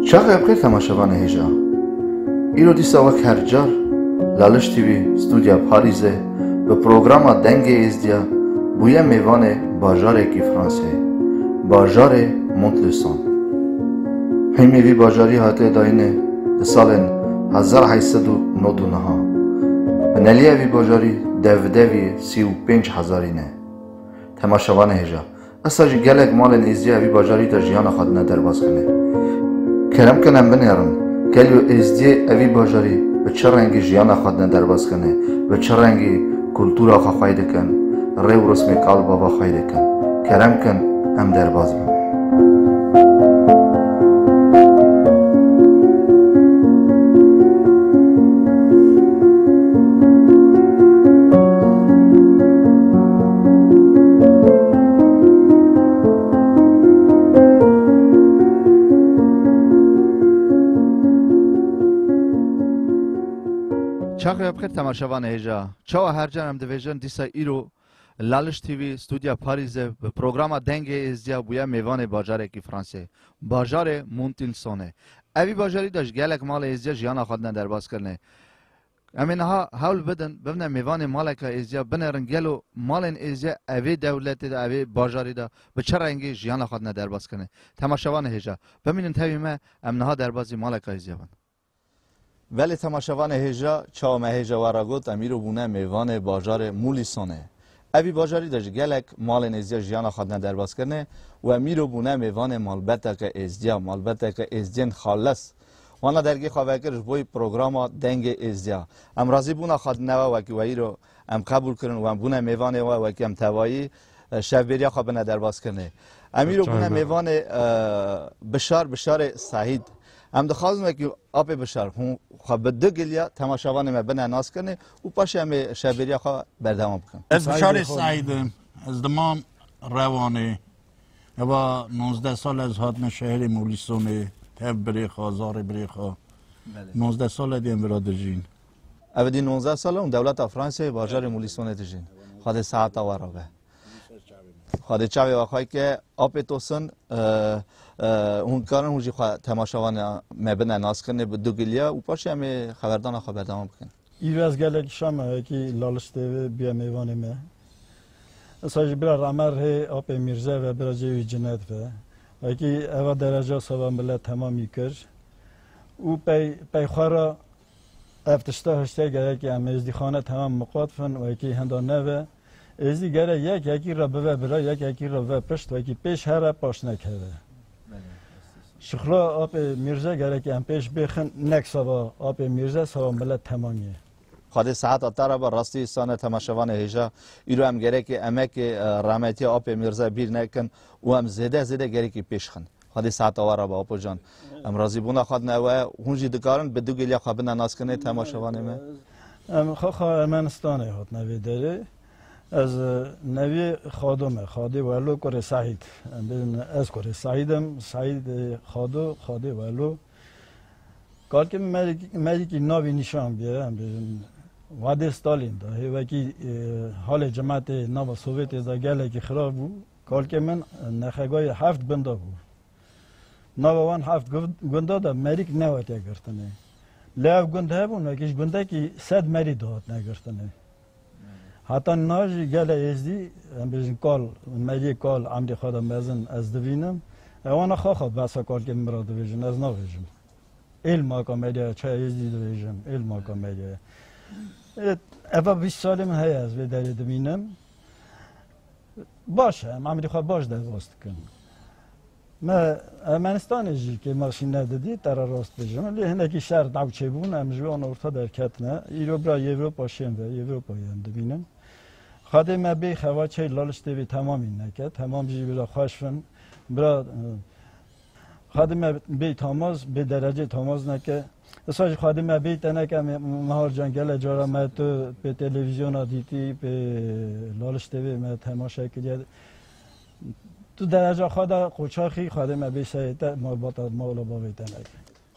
شاق بخیر تماشاوان هیجا ایرو دیسا وک هر جار لالش تیوی استودیا پاریزه به پروگراما دنگ ازدیا بویا میوان باجار کی فرانسه باجار مونتلسون همی وی باجاری هاته داینه سال 1899 بنالیه وی باجاری دوی 35,000 نه تماشاوان هیجا اساج گلک مالن ازدیا وی باجاری در جیان خود ندر باز کنه کرم کنم بنیرم کلیو ازدی اوی باجاری به چه رنگی جیان خود ندرباز کنه به چه رنگی کلتور آخا خواهیده کن ری و رسم کال بابا خواهیده کن کرم کن ام درباز من چاقی بخیر تماشاوان هیجا چاو هر جانم دویژن دیسا ایرو لالش تیوی استودیا پاریزه به پروگرام دنگ ازدیا بویا میوان باجار کی فرانسه باجار مونتلسونه اوی باجاری داشت گلک مال ازدیا جیان خود ندرباز کرنه امین ها حول بدن ببینه میوان مالک ازدیا بنرن گلو مالن ازدیا اوی دولت دا اوی باجاری دا به چه رنگی جیان خود ندرباز کنه تماشاوان هیجا ببینن تاویمه امنها دربازی مالک ازدیا بن ولی تماشاوان هیجا چاوم هیجا وراگوت امیرو بونه میوان باجار مونتلسونه اوی باجاری داشت گلک مال ازدیا جیان خود ندرباز کنه و امیرو بونه میوان مالبته که ازدیا مالبته که ازدین خالص وانا درگی خواه کرد بوی پروگرام دنگ ازدیا ام راضی بونه خود نوا وکی و ایرو ام قبول کرن و ام بونه میوان و وکی ام توایی شبیریا خواه ندرباز کنه امیرو بونه میوان بشار سعید ام دخوازم که آب بشار هم خواه به دو گلیا تماشاوان ما بنا ناز کنه و پاش هم شبیریا خواه بردوام بکن از بشار سعیدم از دمام روانه و 19 سال از هاتن شهر مونتلسونه تب بریخا زار بریخا 19 سال دیم برادر جین اودی 19 سال اون دولت فرانسه باجار مونتلسونه تجین خود ساعت ورابه خود چاوی واقعی که آب توسن اون کارن هوجی خواه تماشاوان مبنه ناز کنه به دو گلیا و پاش همه خبردان خواه بردام بکن ایرو از گلک شام که لالشته بیا میوان ما اساج برا رامر هی آب میرزا و برا جوی جنت و که اوا درجه سوام ملت تمامی کرد او پی خورا افتشتا هشته گره که ازدی خانه تمام مقاطفن و که هندان نوه ازدی گره یکی را به برا یکی را به پشت و که پیش هر پاش نکرده شخرا آب میرزا گره که هم پیش بخن نک سوا آب میرزا سوا ملت تمامیه خود ساعت اتر با راستی سان تماشاوان هیجا ایرو هم گره که امک رحمتی آب میرزا بیر نکن و هم زده گره که پیش خن خود ساعت آوارا با آپو جان ام راضی بونا خود نوه هونجی دکارن به دو گلیا خواه بنا ناز کنه تماشاوان ما ام خواه ارمنستانه هات نوی داره از نوی خادی ولو کره سعید از کره سعیدم سعید خادی ولو کار که مری که ناوی نشان بیارم وعده استالین دا وکی حال جماعت نو سوویت دا گله که خراب بود کار که من نخگاه 7 بنده بود نوان 7 گنده دا مریک نوات گرفتنه لعب گنده بود نکیش گنده که 100 مری داد نگرفتنه حتی ناج گله ازدی بیشتر کال مری کال عمری خدا مزن از دوینم وانا خواه بسا کار که مراد دویجن از نویجم علم کامدیا چه ازدی دویجم علم کامدیا اول 20 سال من هی از به دری دوینم باشه عمری خواه باش درست کن ما ارمنستانی که ماشین ندادی تر راست بجم ولی هنگی شهر داوچه بون امجوان ارتا در کتنه ایرو برای اروپا شیم و اروپا یم دوینم خاطر ما به خواهد چه لالشته به تمامی نکرد تمام جی برای خوشفن برای خاطر ما به تماس به درجه تماس نکرد اساس خاطر ما به تنه که مهار جنگل جارا ما تو به تلویزیون دیدی به لالشته به ما تماشا کردی تو درجه خدا قوچاخی خاطر ما به سایت مربوط مولا باوی تنه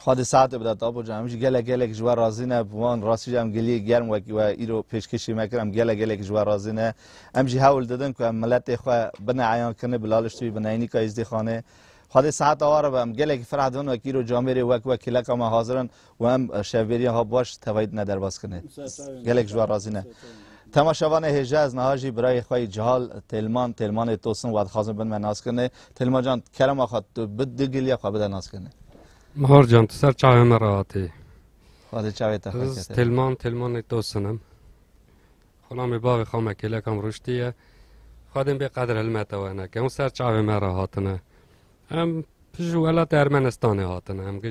خود ساعت بدات آبو جامش گله جوار راضی نه وان راستی جام گلی گرم و ایرو پیشکشی میکردم گله جوار راضی نه امجی حاول دادن که ملت خو بنا عیان کنه بلالشتی بناینی که ازدی خانه خود ساعت آواره بهم گله که فرح دون و کیرو جامری وکیل که ما حاضرن و هم شبیری ها باش توید ندر باز کنه گله که جوار رازی نه تماشاوان هجا از نهاجی برای خوی جهال تلمان توسن و خازم بن من ناز کنه تلمان جان کرم آخاد تو بد گلیا خواه بده ناز کنه مهار جان تو سر چاوه مراتی خود چاوه تخواه کته تلمان توسنم خلام باغ خامه کلی کم رشتیه خادم به قدر علمت وانه که اون سر چاوه مراهاتنه هم جوالات ارمنستان هاتنه هم که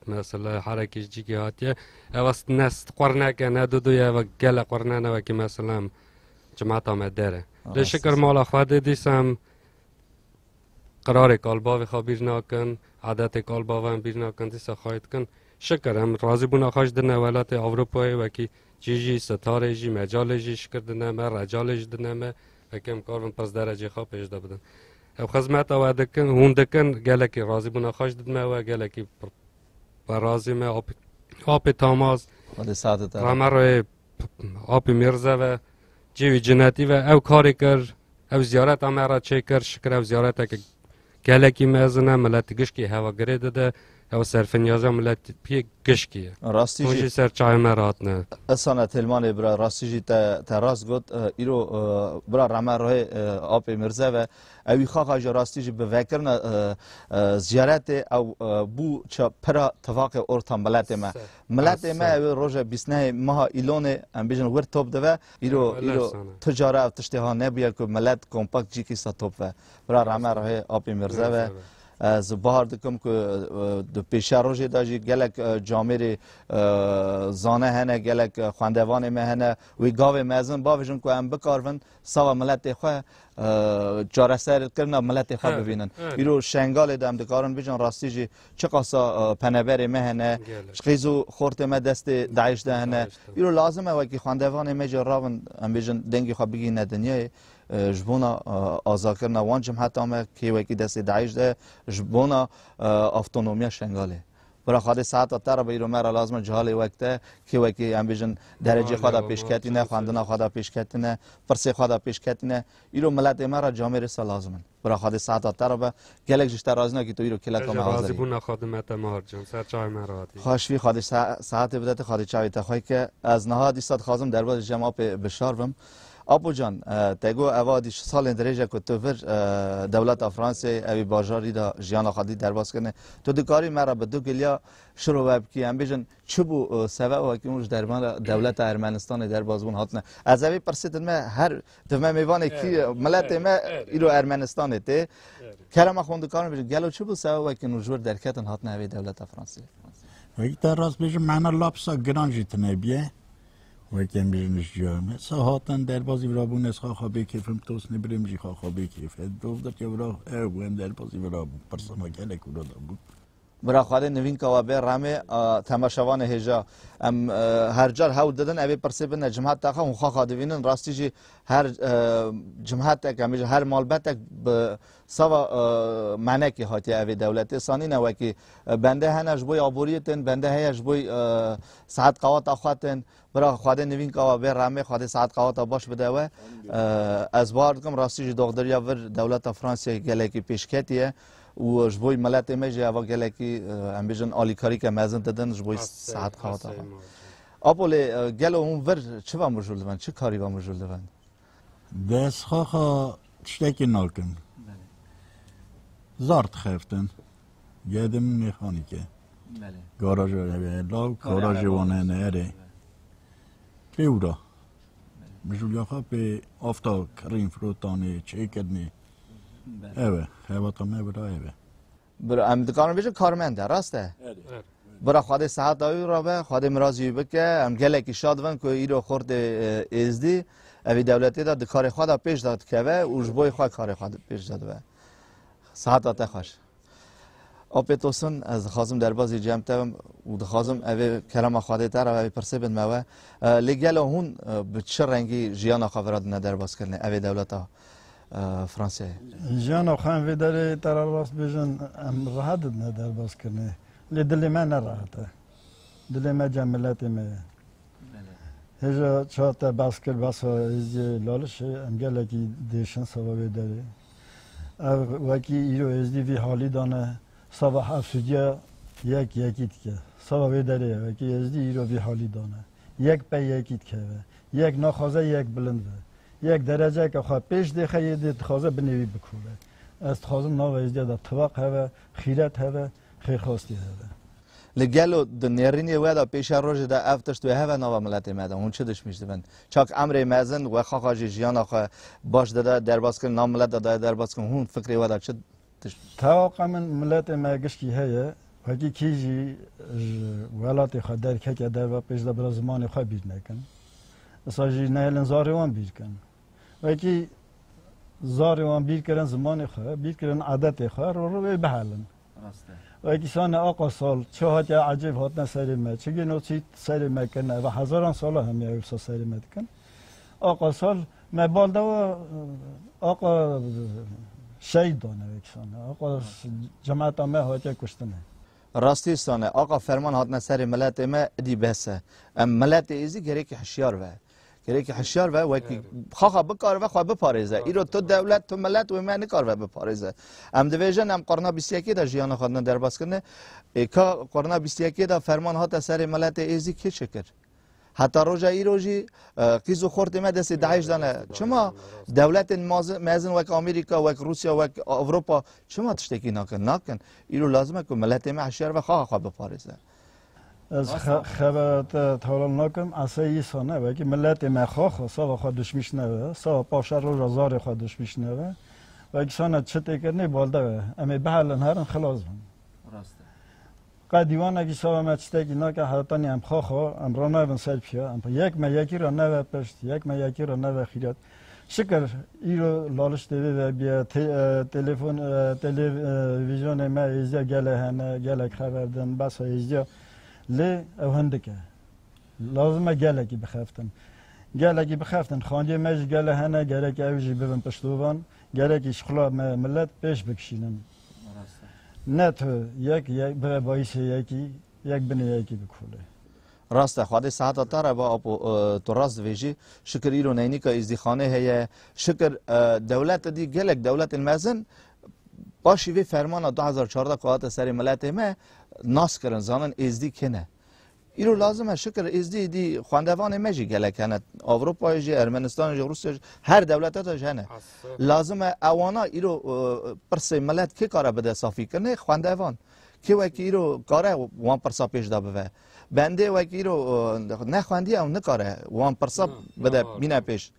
مثلا حرکیش جیگی هاتیه اوست نست قرنه که ندودویه و گل قرنه نوه که مثلا جماعت آمد داره لشکر مالا خواهده دیسم قرار کالباوی خواه بیر ناکن عادت کالباوی هم بیر ناکن دیسا خواهد کن شکر هم رازی بونا خواهش دنه ولات اوروپایی و که جی ستاره جی مجال جی شکر دنه ما رجال جی دنه ما و که امکارون پس درجه خواه پیش دا بدن او خدمت او دکن هون دکن گله که رازی بونا خواهش دنه و گله که برازی ما آب تاماز رامه روی آب میرزه و جیوی جنتی و او کاری کر او زیارت همه را چه کر شکر او زیارت که گله که میزنه ملت گشکی هوا گره داده او صرف نیازه ملت پی گشکیه راستیجی سر چای مرات نه اصلا تلمان برا راستیجی تا راست گفت ایرو برا رامه روی آب میرزه و اوی خواه جا راستیجی به وکرن زیارت او بو چا پرا توافق اورتان ملت ما روز 29 ماه ایلون ام بیشن ور توپ دوه ایرو تجاره و تشتها نبیه که ملت کمپاکت جی کی سا توپ و برا رامه روی آب میرزه و از بهار دکم که دو پیشه روزی داشتی گلک جامعه زانه هنه گلک خواندوان مهنه وی گاوه مزن باوشون که هم بکارون سوا ملت خواه جارسر کردن ملت خواه ببینن ایرو شنگال دم دکارن بیشن راستیجی چه قصا پنبر مهنه چقیزو خورت ما دست داعش دهنه ایرو لازمه وکی خواندوان مجا راون هم بیشن دنگی خواه بگین دنیای جبونا آزاکرنا وان جماعت آمه که وکی دست داعش ده جبونا автономия شنگاله برای خود ساعت تر به ایرو مرا لازم جهال وقته که وکی هم بیشن درجه خدا پیش کتینه خواندن خدا پیش کتینه فرسی خدا پیش کتینه ایرو ملت مرا جامعه رسا لازمن برای خود ساعت تر به گلک جشتر رازنا که تو ایرو کلا کم حاضری بونا خدمت مهار جان سر چای مراتی خوشوی خود ساعت بدت خود چای تخوی که از نهادی صد خازم در باز جمع بشاروم آبو جان تگو اوادیش سال درجه که تو ور دولت فرانسه اوی باجاری دا جیان خادی درباز کنه تو دکاری مرا به دو گلیا شروع وب کی هم بیشن چوبو سبب و که اونش درمان دولت ارمنستان دربازون هاتنه از اوی پرسیدن ما هر دفعه میوانه کی ملت ما ایرو ارمنستانه ته کرم خوندکارم بیشن گلو چوبو سبب و که نوجور درکتن هاتنه اوی دولت فرانسه وقتی در راست بیشم معنا لابسا گرانجیت نبیه وکیم بیشنش جامه ساعتن در بازی برابون از خوابی کیفم توس نبریم جی خوابی کیف دوست که برا اوم در بازی برابون پرسما گله کورا بود برای خواهد نوین که وابه رامه تماشاوان هجا هر جار هاول دادن اوی پرسه بنا جماعت تاخه اون خواه دوینن راستی جی هر جماعت تاک همیشه هر مالبت تاک به سوا معنی که هاتی اوی دولت ثانی نه وکی بنده هنش بوی عبوریتن بنده هیش بوی ساعت قوات آخواتن برای خواهد نوین که وابه رامه خواهد ساعت قوات باش بده و از بار کم راستی جی دغدریا ور دولت فرانسه گله کی پیشکتیه و جبوی ملت میجی اوا گله کی ام بیشن آلیکاری که مزن دادن جبوی ساعت خواهد آپول گله اون ور چه وام رجول دون چه کاری وام رجول دون دست خواه تشتکی ناکن زارت خفتن گردم میخوانی که گاراژ لاو گاراژ وانه نهره بیورا مجول خواه به آفتا کریم فروتانی چه کردنی اوه خیاباتا میبرا اوه برای ام دکانو بیشتر کارمنده راسته برای خود ساعت آیی را به خود مرازی بکه ام گله کی شاد ون که ایرو خورد ازدی اوی دولتی داد کار خود پیش داد که و اوجبوی خود کار خود پیش داد و ساعت آته خوش آپیتوسن از خازم در بازی جمع تام و خازم اوی کلام خواهد تر اوی پرسه بند موا لگل هون به چه رنگی جیان خبرات ندر باز کردن اوی دولتا فرانسه جان خان و داره تر راست بیشن راحت ندر باز کنه لیدل من نراحته دل ما جملت ما هجا چهات باز کرد باز از لالش انگل کی دیشن سبب داره وکی ایرو ازدی وی حالی دانه سوا هفسودیا یکیت که سوا ویدره وکی ازدی ایرو وی حالی دانه یک پی یکیت که یک نخوازه یک بلند یک درجه که خواه پیش دیخه یه دید خوازه بنوی بکوله از خوازم ناو ازدی دا طبق هوا خیرت هوا خیر خواستی هوا لگلو دنیرینی ودا پیش روز دا افتش تو هوا نوا ملت مدام اون چه دش میشدن چاک امر مزن و خاخاجی جیان آخه باش داده درباز کن نام ملت داده درباز کن هون فکری ودا چه توقع من ملت ما گشکی هیا وکی کیجی ولات خود در که در و پیش در زمان خود بیر نکن ساجی نه زاروان بیر کن وکی زاروان بیر کردن زمان خود بیر کردن عادت خود رو بحالن وکی سان آقا سال چه هات عجیب هات نسری ما چگی نوچی سری ما کنه و هزاران سال هم یا سری ما کن آقا سال ما بالده و آقا شهید دانه وکسانه آقا جماعت ما هات کشتنه راستی استانه آقا فرمان هات نسری ملت ما دی بسه ملت ایزی گره که حشیار و گره که حشیار و وکی خواها بکار و خواه بپارزه ایرو تو دولت تو ملت و من نکار و بپارزه ام دویژن ام قرنا 21 دا جیان خودن در باز کنه که قرنا 21 دا فرمان هات سر ملت ایزی که شکر حتی روزا ای روزی قیزو خورد ما دست داعش دانه چما دولت مازن وک آمریکا وک روسیا وک اروپا چما تشتکی نکن ایرو لازمه که ملت ما حشیار و خواه بپارزه از خبرت تولال نکم اصلا سانه و که ملت ما خواه سوا خود دشمیش نوه سوا پاشر رو زار خود دشمیش نوه و که سانه چطه کرنه بالده و امی بحلن هرن خلاص هم قدیوان اگه سوا ما چطه که نکه حتانی هم خواه هم را نوه سر پیا یک ما یکی را نوه پشت یک ما یکی را نوه خیرات شکر ایرو لالش دیوی و بیا تلویزیون ما ایزیا گله هنه گله خبردن بس ایزیا لی او هندکه لازمه گله کی بخفتن خانجه مج گله هنه گله کی اوجی ببن پشتوبان گله کی شخلا ملت پیش بکشینن نه تو یک برای باعث یک بنی یکی بکوله راسته خواهد ساعت تاره با تو راست ویجی شکر ایرو نینی که ازدی خانه هیه شکر دولت دی گلک دولت المزن باشی وی فرمان 2014 قوات سری ملت ما ناس کردن زانن ازدی کنه ایرو لازمه شکر ازدی دی خواندوان مجی گلک هنه اروپا جی ارمنستان جی روسیا هر دولت تا هنه لازمه اوانا ایرو پرس ملت کی کاره بده صافی کنه خواندوان کی وکی ایرو کاره وان پرسا پیش دا بوه بنده وکی ایرو نخواندی او نکاره وان پرسا بده مینا پیش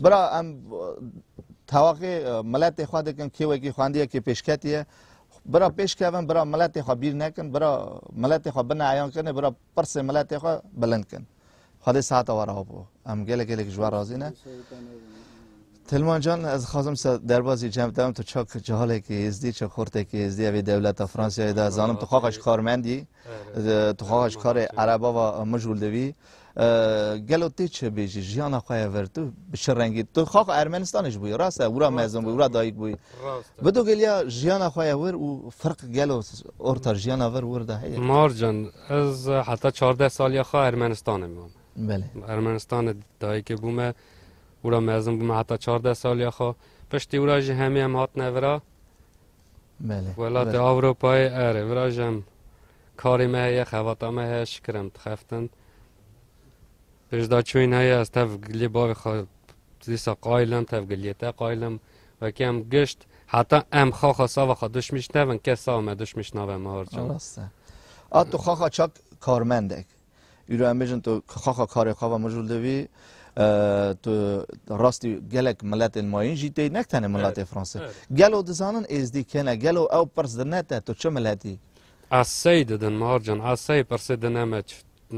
برا ام توقع ملت خود کن کی وکی خواندیه کی پیشکتیه برا پیش کردن برا ملت خو بیر نکن برا ملت خو بنا عیان کنه برا پرس ملت خو بلند کن خود ساعت واره بو ام گله جوار راضی نه تلمان جان از خواستم در بازی جمع دارم تو چاک جهاله که ازدی چه خورده که ازدی اوی دولت فرانسه دا زانم تو خواهش کارمندی تو خواهش کار عربا و مجهول دوی گلو تی چه بیجی جیانا خواه ورتو بشه رنگی تو خواه ارمنستانش بوی راسته ورا مزم بوی ورا دایک بوی بدو گلیا جیانا خواه ور و فرق گلو اورتر جیانا ور ده هی مار جان از حتی 14 سالی خواه ارمنستان میام بله ارمنستان دایک بومه ورا مزم بومه حتی 14 سالی خواه پشتی ورا جی همی هم هات نورا بله ولات اروپای اره ورا جم کاری مه خواتا مه شکرم تخفتن پشدا چوین های از تف گلی باوی خواه زیسا قایلم تف گلیتا قایلم و که هم گشت حتی ام خواه سا و خواه دش میشنون که سا همه دش میشنون مهار جان راسته تو خواه چاک کارمنده ایرو هم بیجن تو خواه کاری خواه و مجول دوی تو راستی گلک ملت ماین جیتی نکتنه ملت فرانسه گلو دزانن ازدی کنه گلو او پرس دنته تو چه ملتی از سی ددن مهار جان از سی پرس دنمه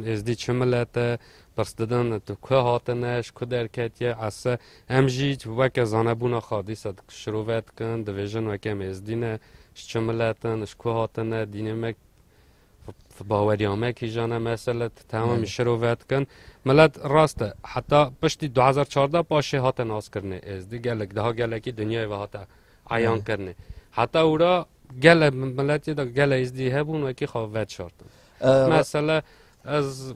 ازدی چه ملته پرس ددن تو که هاتنش که درکتیه از هم جیت وکه زانه بونا خادی سد شروعت کن دویژن وکه ازدینه چه ملتن که هاتنه دینه مک باوریامه کی جانه مثلا تمام شروعت کن ملت راسته حتی پشتی 2014 پاشه هات ناس کرنه ازدی گلک ده گلکی دنیای و هات عیان کرنه حتی اورا گل ملتی دا گل ازدی هبون و کی خواه شارتن مثلا از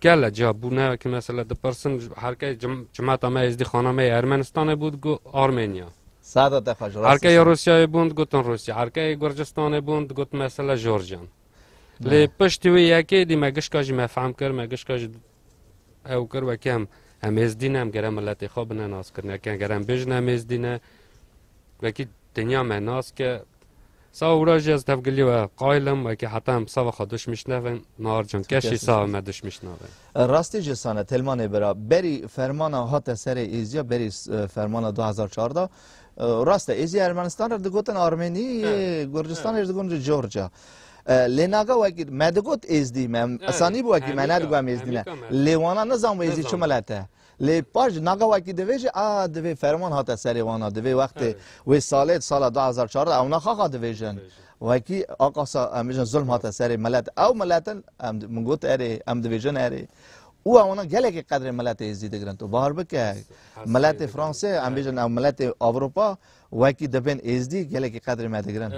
گل جابونه که مثلا د پرسن هر که جماعت ما ازدی خانه ارمنستان بود گو آرمنیا ساعت تخش هرکی روسیای بوند گفتن روسیا هرکی گرجستان بوند گفت مثلا جورجان لی پشتی وی یکی دی مگش کاجی مفهم کرد مگش کاجی او کرد و کم همزدین هم گرم ملت خواب نناس کرد که گرم بجن همزدینه و کی دنیا مناس که ساوراج از تفگلی و قایلم و که حتی هم ساو خودش میشنون نهار جان کشی ساو مدش میشنون راستی جسانه تلمان برا بری فرمان هات سر ایزیا بری فرمان 2014 راست ایزیا ارمنستان رو دگوتن آرمنی گرجستان رو دگون جورجیا لناگا وکی مدگوت ایزدی من اسانی بو وکی من ندگوام ایزدینه لیوانا نظام ایزی چه ملته لی پاج ناگا وکی دویج دوی فرمان هات سری وانا دوی وقت و سال 2014 اونا خا دویجن وکی آقا امیجن ظلم هات سری ملت او ملتن من گوت اری ام دویجن اری او اونا گله که قدر ملت ایزی دگرن تو باهر بکه ملت فرانسه امیجن او ملت اروپا وکی دبن ایزدی گله که قدر مدگرن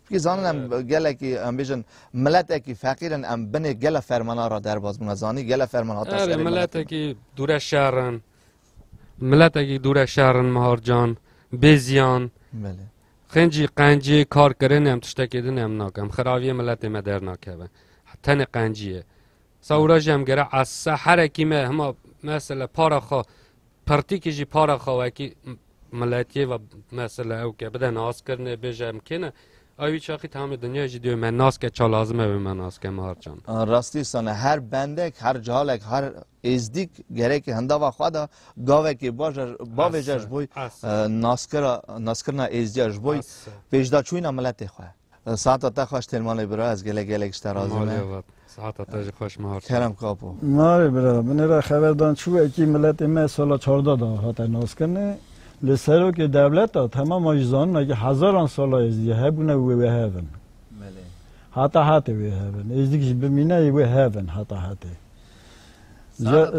که زانم گله که امیجن ملت کی فقیرن ام بن گله فرمانا را در باز منزانی گله فرمانات سری ملت کی دور شهرن ملت کی دور شهرن مهار جان بزیان بله خنجی قنجی کار کردن هم تشتکیدن هم ناکم خرابی ملت مدر ناکبه تن قنجیه سوراج هم گره از سحر کی ما هم مثلا پارا خو پرتیکی جی پارا خو وکی ملتی و مثلا او که بدن ناس کرنه بجم کنه آیوی چاقی تمام دنیا جدی من ناس که چا لازمه به من ناس که مهار جان راستی سانه هر بندک هر جالک هر ازدیک گره که هندا و خوادا گاوه که باوجش بوی ناسکرنا ازدیاش بوی پیشدا چوین عملت خواه ساعت تا خوش تلمان برا از گله گله اشترازمه ساعت تا خوش مهار کرم کاپو ماری برا بنیرا خبر دان چو اکی ملت ما سال 14 دا هات ناسکنه لسرو که دولت ها تمام آجزان اگه هزاران سال ازدیه هبونه وی هفن حتی وی هفن ازدیکش بمینه وی هفن حتی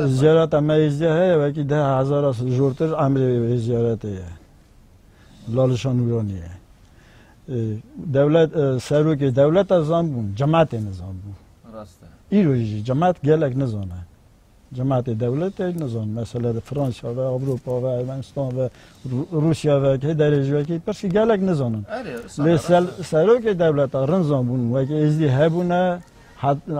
زیارت اما ازدیه های وکی 10,000 جورتر امر زیارته لالشان نورانیه دولت سرو که دولت ازان بون جماعت نظام بون ایروژی جماعت گلک نزانه جماعت دولت نظام مثلا فرانسه و اروپا و ارمنستان و روسیا و که درجه که پس گلک نزانن سرو که دولت رنزان بون و که ازدی هبونه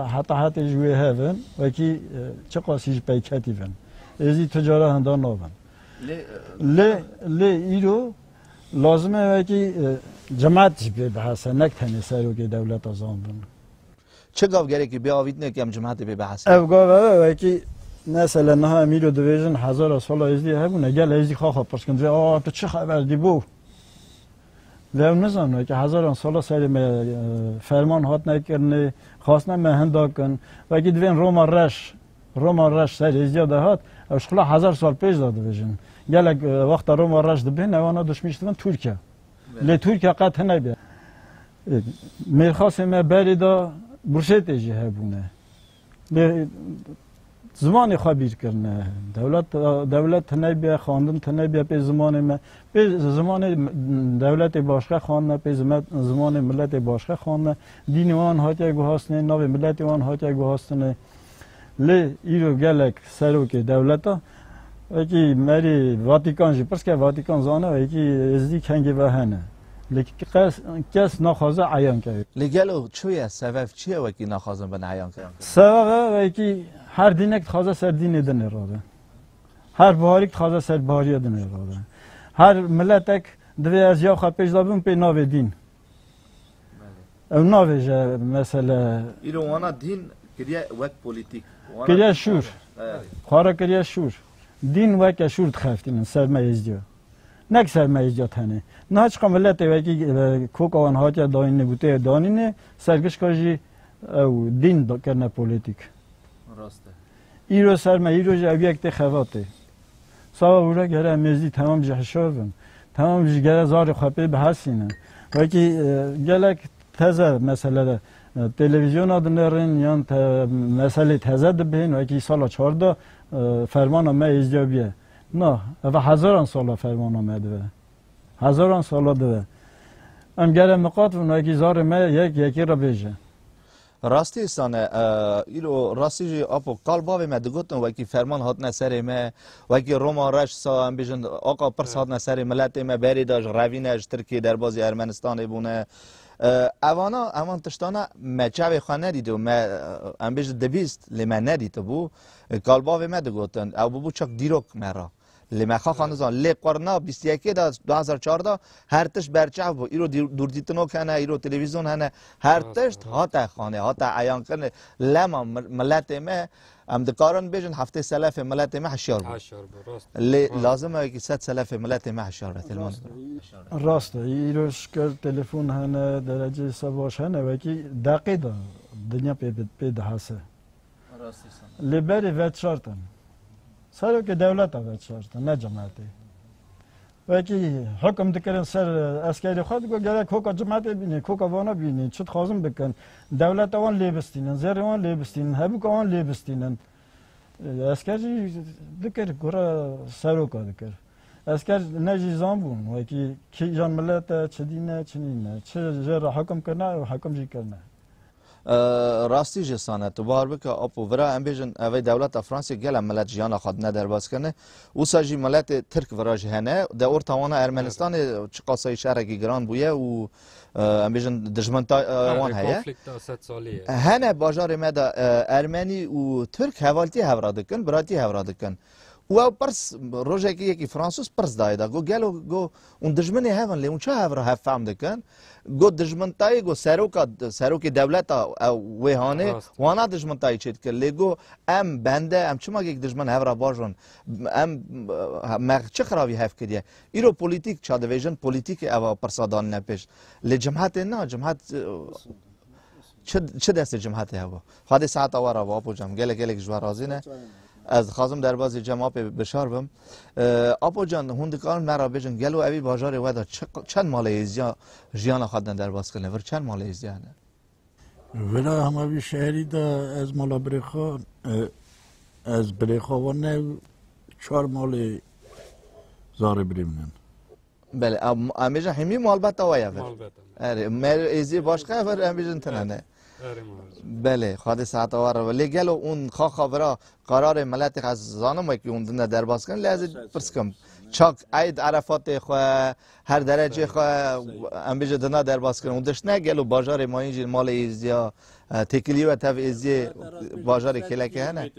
حتی جوی هفن و که چه قاسیش پیکتی فن ازدی تجاره هندان نابن لی ایرو لازمه و که جماعت به حسن نکتنی سرو که دولت ازان بون چه گاو گره که بیاوید نه که جماعت به بحث او گاو و که مثلا نه امیرو دویژن 1000 سال ازدی هبونه گل ازدی خواه پس کنده تو چه خبر دی بو و نزانه که 1000 سال سر فرمان هات نکرنه خواستن مهندا کن و که دوین روما رش سر ازدی دهات اوش خلا 1000 سال پیش داده بجن گل وقت روما رش دبین اوانا دشمیشتن ترکیه لی ترکیه قطع نبید میرخواست ما بری دا برشت ایجی هبونه زمان خبیر کرنه دولت تنبیه خواندن تنبیه پی زمان ما پی زمان دولت باشقه خوانده پی زمان ملت باشقه خوانده دین وان هاتیه گوهاستنه ناوی ملت وان هاتیه گوهاستنه لی ایرو گلک سرو که دولت ها اکی مری واتیکان جی پرس که واتیکان زانه و اکی ازدی کنگی و هنه لیکن کس نخوازه عیان کرد لگلو چویه سبب چیه وکی نخوازم به عیان کرد سبب وکی هر دینک خوازه سر دین دنه راده هر بهاریک خوازه سر بهاری دنه راده هر ملتک دوی از یا خواه پیش دابون پی ناو دین او ناوی جا مثلا ایرو وانا دین کریه وک پولیتیک کریه شور خواره کریه شور دین وک شور تخفتین سرمه ازدیا نک سرمه ازدیا تنه نه چقا ملت وکی کوک آن هاتیا داینه بوده دانینه سرگش کاجی او دین کرنه پولیتیک راسته ایرو سرمه ایرو جا یک تخواته سوا بوده گره میزی تمام جهشابن تمام جگره زار خوابه به حسینه وکی گلک تازه مثلا تلویزیون آدنرین یا مسئله تازه دبین وکی سال 14 فرمان ما ازدیابیه نه و 1000 سال فرمان آمده 1000 سال دوه ام گره مقاط و نوکی زار ما یکی را بیجه راستی سانه ایرو راستی جی آپو کال باوی ما دگوتن وکی فرمان هات نسری ما وکی روما رش سا ام بیشن آقا پرس هات نسری ملت ما بری داش روینش ترکیه در بازی ارمنستان بونه امان تشتانا ما چاوی خانه دیدو ما ام بیش دبیست لما ندیت بو کال باوی ما دگوتن او بو چک دیروک مرا لما خانزان لی قرنا 21 دا 2014 هر تش برچاو بو ایرو دور دیتنو کنه ایرو تلویزیون هنه هر تش هات خانه هات عیان کنه لما ملت ما ام دکارن بیشن هفته سلف ملت ما هشیار بود لازمه که 100 سلف ملت ما هشیار تلمون راست ایروش که تلفن هنه درجه سواش هنه وکی دقیقه دنیا پید هسته لبری وید شرطن سر که دولت آورد شرط نه جماعتی وکی حکم دکرن سر اسکری خود گو گره کوکا جماعت بینی کوکا وانا بینی چت خازم بکن دولت آن لیبستینن زیر آن لیبستینن هبوک آن لیبستینن اسکری دکر گورا سرو کا دکر اسکر نجی زامبون وکی کی جان ملت چدینه چنینه چه جر حکم کرنا و حکم جی کرنا راستی جسانه تو بار بک اپو ورا ام بیشن اوی دولت فرانسه گل ملت جیان خود ندر باز کنه او ساجی ملت ترک وراج هنه د اور توانا ارمنستان چقاسای شهرکی گران بویه و ام بیشن دجمن وان هيا هنه باجار مدا ارمنی و ترک حوالتی هورادکن براتی هورادکن و پرس روزه کی فرانسوس پرس دایدا گو گلو گو اون دجمنی هفن لی اون چه هفرا هفهم دکن گو دجمنتای گو سروک دولت وهانه وانا دجمنتای چیت کل لی گو ام بنده ام چما یک دجمن هفرا باجون ام مغ چه خرابی هف کدیه ایرو پولیتیک چا دیویژن پولیتیک او پرسادان نپیش لی جماعت نه جماعت چه دست جماعت هوا خاطر ساعت آوارا واپو جم گله گله جوارازینه از خازم در بازی جماعت بشار بم آپو جان هندکان مرا بجن گلو اوی بازار ودا چند مال ایزیا جیان خودن در باز کنه ور چند مال ایزیا نه ولا هم اوی شهری دا از مالا بریخا از بریخا و نه 4 مال زار بریمنن بله امیجا همی مال بتا ویا اره مر ایزی باشقه ور امیجن تنه بله خواهد ساعت آوار ولی گلو اون خبره قرار ملت از زانم که اون دنیا در باز کن لازم پرسکم چاک عید عرفات خواه هر درجه خواه ام بیجه دنیا در باز کن اون دشت نه گلو باجار ما اینجا مال ایزیا تکلی و تف ایزی باجار کلکه هنه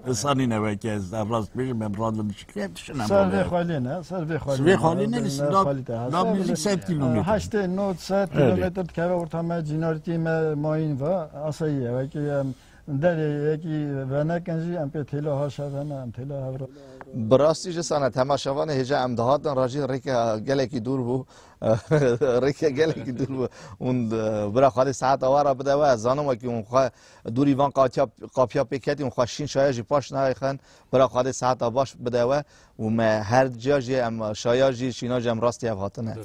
رسانی نوه که از افراز بیشم امراض نشکلیت شنم سر خالی نه سر خالی نه نیست داب میزی 100 کیلومتر 8 9 100 کیلومتر که ورتما جنارتی ما این و اصلیه و که در یکی و نکنجی ام په تیلا ها شونه ام تیلا هورا براستی جسانه تماشاوان هجا امدهاتن راجی ریکا گلکی دور بو ریکا گلکی دور بو اون برا خالی ساعت آوارا بده و زانم که اون خواه دوری وان قاپیا پیکتی اون خواشین شایجی پاش نایخن برا خالی ساعت باش بده و ما هر جاجی ام شایجی شیناج ام راستی افهاتنه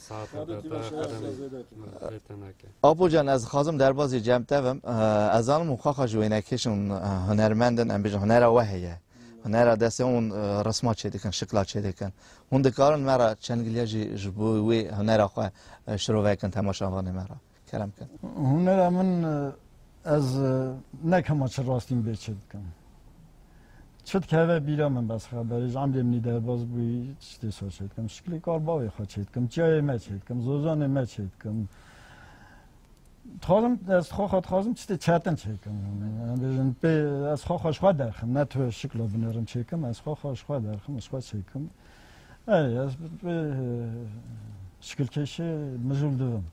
آبو جان از خازم در بازی جمع تفم از آنم خواه جوینکشون هنرمندن ام بیجن هنر وحیه هنر دست اون رسمات چه دیکن شکلات چه دیکن هون دکارن مرا چنگلیجی جبوی هنر خواه شروع کن تماشاوانه مرا کرم کن هنر من از نکم چه راستیم بیچه کن چت که بیرا من بس خبرش عمرم نیده باز بوی چتی سو چید کم شکلی کار باوی خود چید کم جای ما چید کم زوزان ما چید کم خازم از خازم چتی چاتن چید کم بیشتر به از خواهش خود درخم نه تو شکل بنرم چید کم از خواهش خود درخم از خود چید کم از به شکل کش مجبور دوم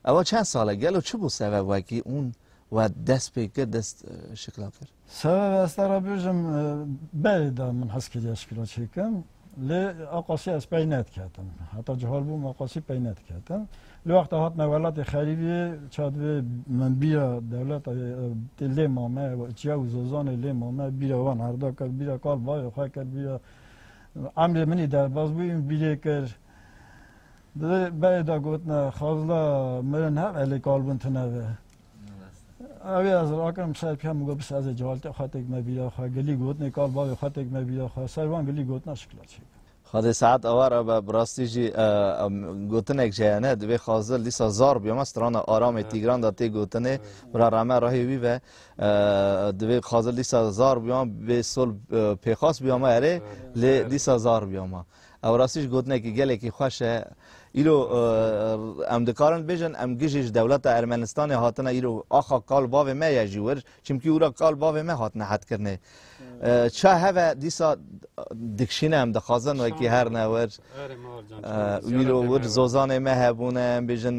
اول چند ساله گلو چه بود سبب وکی اون و دست پیکر دست شکلات کرد سبب استرا بیشم بعد من حس کردم شکلات چیکم لی آقاسی از پینت کردم حتی جهال بوم آقاسی پینت کردم لی وقت هات نولات خریبی چاد من بیا دولت لی مامه چیا وزوزان لی مامه بیا وان هردا کرد بیا کار بای خواه کرد بیا عمر منی در باز بیم بیا کرد بعد گفتن خازلا من هم علی کالبون تنوه اوی از راکم سر پیام میگه بس از جوالت خاطر ما بیا خا گلی گوت نکال با خاطر ما بیا خا سروان گلی گوت نشکل چی خود ساعت آوار با براستی جی گوتنک جیانه دوی خازل لیسا زار بیام استران آرام تیگران داتی گوتنه برا رامه راهی وی و دوی خازل لیسا زار بیام به سول پیخاس بیام اره لیسا زار بیام او راستیش گوتنه که گله که خوشه ایلو ام دکارن بیشن ام گیجش دولت ارمنستان هاتنه ایلو آخا کال باو ما یجور چمکی اورا کال باو ما هاتنه حد کرنه چه هوا دیسا دکشینه هم دخوازن و که هر نور ایلو ور زوزان ما هبونه بیشن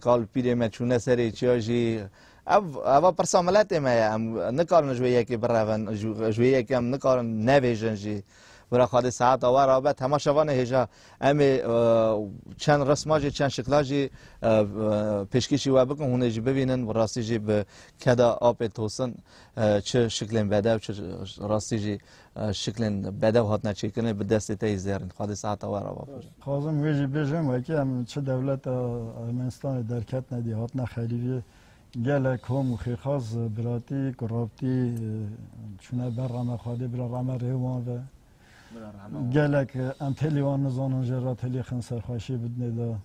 کال پیری ما چونه سری چیاجی اوا پرساملت ما ام نکارن جویه که برون جویه که ام نکارن نویجن جی برای خود ساعت آور آبه تماشاوان هجا امی چند رسماجی چند شکلاجی پیشکشی و بکن هونه جی ببینن و راستی جی به کدا آب توسن چه شکلین بده و چه راستی جی شکلین بده و هاتنا چی کنه به دست تایی زیرن خود ساعت آور آبه خواستم ویجی بیجم و که هم چه دولت ارمنستان درکت ندی هاتنا خیلیوی گلک هم خیخاز براتی کرابتی چونه بر رمه خواهده برا رمه ریوان و گلک ام تلیوان نزانم جرا تلی خنسر خوشی بدنه دا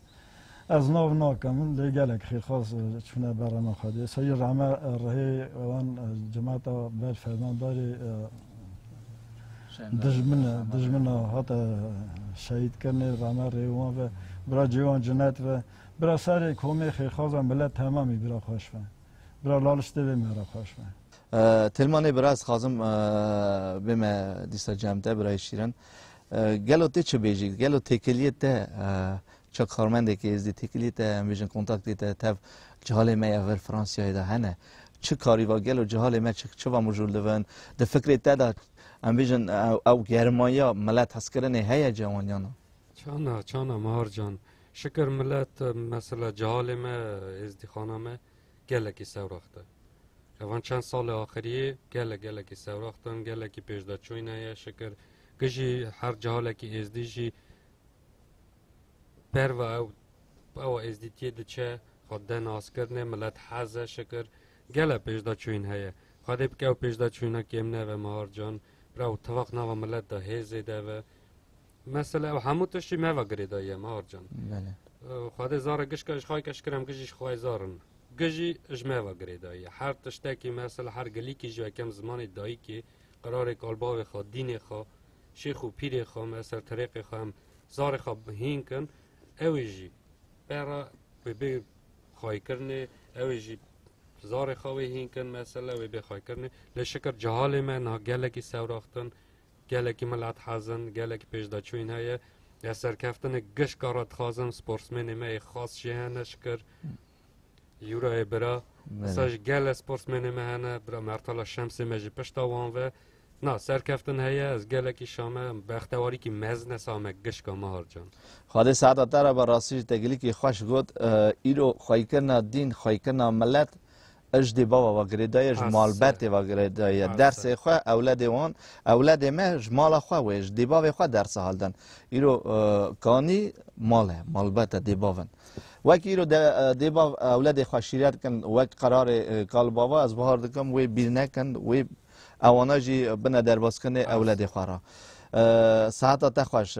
از ناو ناکم لی گلک خیلی خاص چونه برام خواهده سایی رحمه رهی وان جماعت بر فردان داری دجمن هاتا شهید کرنه رحمه ریوان و برا جوان جنت و برا سر کومی خیلی خاص ملت تمامی برا خوش و برا لالشته به مرا خوش و تلمانه براز خازم بما دیسا جمعه برای شیرن گلو تی چه بیجی گلو تکلیت ته چه کارمنده که ازدی تکلیت ته میشن کنتاکتی ته تف جهال ما اول فرانسیای ده هنه چه کاری و گلو جهال ما چه و مجول دوان ده فکر ته ده ام بیشن او گرمایا ملت هسکرنه هیا جوانیانا چانا مهار جان شکر ملت مثلا جهال ما ازدی خانه ما گلکی سوراخته اوان چند سال آخریه گله کی سوراختن گله کی پیشدا چوینه شکر گجی هر جهاله کی ازدیجی پر و او ازدیتی دچه خود ناس کرنه ملت حزه شکر گله پیشدا چوین هه خودی بکه او پیشدا چوینه کم نه و مهار جان برای توقع نوا ملت ده هزه ده و مثلا همون تشی موا گریدایه مهار جان خود زار گش کش خای کش کرم گجیش خای زارن گجی اجماع و گریدایی هر تشتکی مثلا هر گلی کی جو کم زمان دایی کی قرار کالباو خو دین خو شیخ و پیر خو مثلا طریق خو هم زار خو هینکن اویجی برا به خای کرنه اویجی زار خو هینکن مثلا و به خای کرنه لشکر جهال من ها گله کی سوراختن گله کی ملت حزن گله کی پیش داچوین های یا سرکفتن گش کارات خازم سپورتسمن ما خاص شهنه شکر یورای برا مساج گل سپورتسمن مهنه برا مرتلا شمس مجی پشتاوان و نه سرکفتن هیا از گله کی شامه بختواری کی مزن سامه گش کا مهار جان خود سعادت تر با راستی تگلی کی خوش گفت ایرو خایکرنا دین خایکرنا ملت اجدی بابا و گریدای جمالبت و گریدای درس خو اولاد وان اولاد ما جمال خو و اجدی بابا خو درس حالدن ایرو کانی مالبت دی باون وکی رو دیبا اولاد خوشیریت کن وک قرار کال بابا از بهار دکم وی بیر نکن وی اواناجی بنا درباز کنه اولاد خورا ساعتا تخوش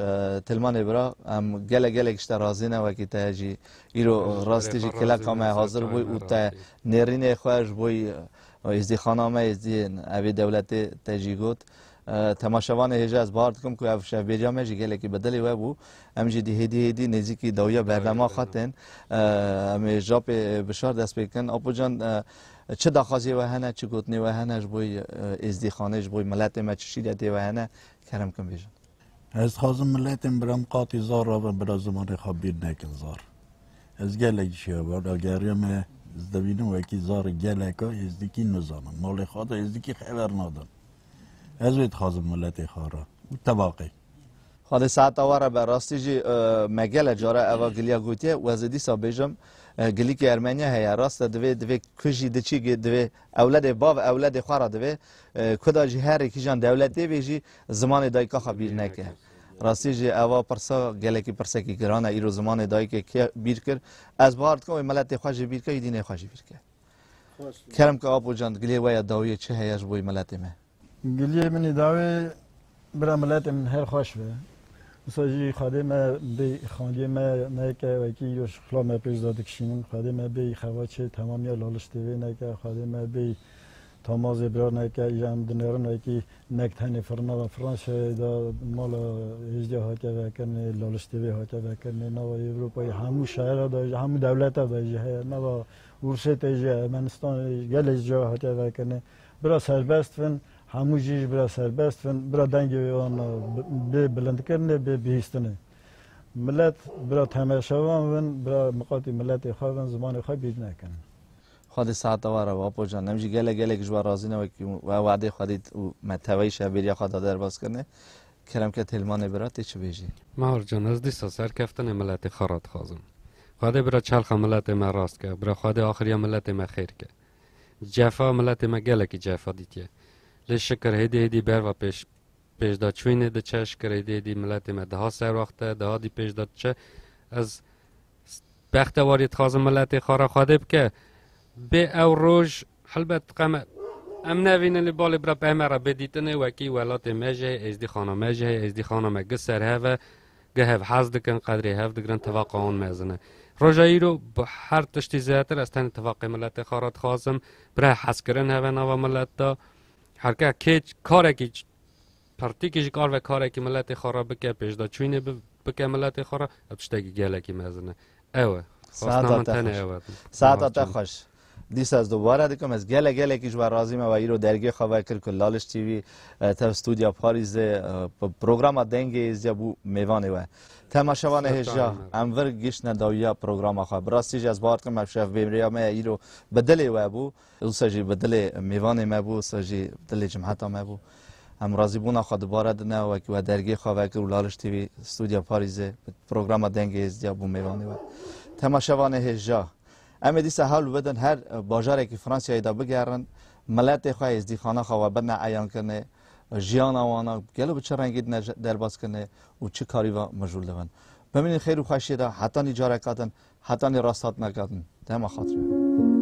تلمان برا ام گله کشتا رازینه وکی تاجی ایرو راستی جی کلا کامه حاضر بوی او تا نرین خوش بوی ازدی خانامه ازدی اوی دولت تاجی گوت تماشاوان هجا از بارد کم که افشا بیجامه جی گله کی بدلی و بو ام جی دی نزیکی دویا برنامه خاطن ام جاب بشار دست بکن اپو جان چه داخازی و هنه چه گوتنی و هنه جبوی ازدی خانه جبوی ملت ما چه شیدتی و هنه کرم کن بیجان از خازم ملتم برام قاطی زار و برا زمان خبیر نکن زار از گله چیه برا گریم زدبینم و کی زار گله که ازدی کی نزانم مال خاطر ازدی کی خبر ندارم از وید خازم ملت خارا تواقی خود ساعت آواره به راستی جی مگل جاره اوا گلیا گوتیه و زدی سابیجم گلی که ارمنیا هیا راست دوی کجی دچی دوی اولاد باو اولاد خارا دوی کدا جی هر کی جان دولتی بیجی زمان دایکا خبیر نکه راستی جی اوا پرسا گله کی پرسا کی گرانه ایرو زمان دایک بیر کر از بارد کو ملت خوش بیر که دین خوش بیر که کرم که ابو جان گلی و داوی چه هیاش بوی ملت ما گلیه منی داوی برا ملت من هر خوش به مساجی خادم به خانگی ما که وکی یوش خلام پیش داده کشینن خادم به خواچه تمامی لالشتوی نکه خادم به تماز برار نکه جام دنیرن وکی نکتنی فرنا و فرانسه دا مال هجده هاته وکنه لالشتوی هاته وکنه نوا اروپای همو شهر دا همو دولت دا جه نوا ورشت جه منستان گلج جا هاته وکنه برا سربست فن همو جیش برا سربست فن برا دنگی آن به بلند کرنه به بیستنه ملت برا تماشاوان ون برا مقاطی ملت خوابن زمان خواب بید نکنه خود ساعت واره واپو جان نمیشه گله کجوا راضی نه و وعده خودی متوی شبیه خدا در باز کنه کرم که تلمان برات چه بیجی مهار جان از دیسا سرکفتن ملت خارات خازم خواده برا چلخ ملت ما راست که برا خواده آخری ملت ما خیر که جفا ملت ما گله که جفا دیتیه لی شکر هدی بر و پیش داد چوینه ده چه شکر هدی ملت ما ده ها سر وقته ده ها دی پیش داد چه از بخت واریت خازم ملت خارا خواده بکه به او روش حلبت قمه ام نوینه لی بالی برا بهمه را بدیتنه وکی ولات مجه ازدی خانه مجه ازدی خانه مگه سر هفه گه هف حز دکن قدری هف دکرن توقع آن مزنه روژایی رو با هر تشتی زیادتر از تن توقع ملت خارات خازم برای حس کرن هفه نوا ملت دا هر که کاره که پرتیکش کار و کاره که ملت خارا بکه پیش دا چوینه بکه ملت خارا ابشتگی گله که مزنه اوه ساعت خوش دیس از دوباره دیکم از گله کیش بر راضی ما و ایرو درگی خبر کرد که لالش تیوی تا استودیا پاریز پروگرام دنگ از بو میوانه و تماشاوان هجا امور گیش نداویا پروگرام خو براستی از بار کم شف بیمریا ما ایرو بدل و بو اوسجی بدل میوانه ما بو سجی بدل جمعیت ما بو هم راضی بونا خود دوباره دنه و که درگی خبر کرد لالش تیوی استودیا پاریز پروگرام دنگ از بو میوانه و تماشاوان هجا اما دیسه حال بدن هر باجاری که فرانسیایی دا بگیرن ملت خواه ازدی خانه خواه بدن عیان کنه جیان آوانا گلو بچه رنگی در باز کنه و چه کاری و مجول دون ببینید خیر و خوشی دا حتی نجاره کردن حتی راستات نکردن ده ما خاطره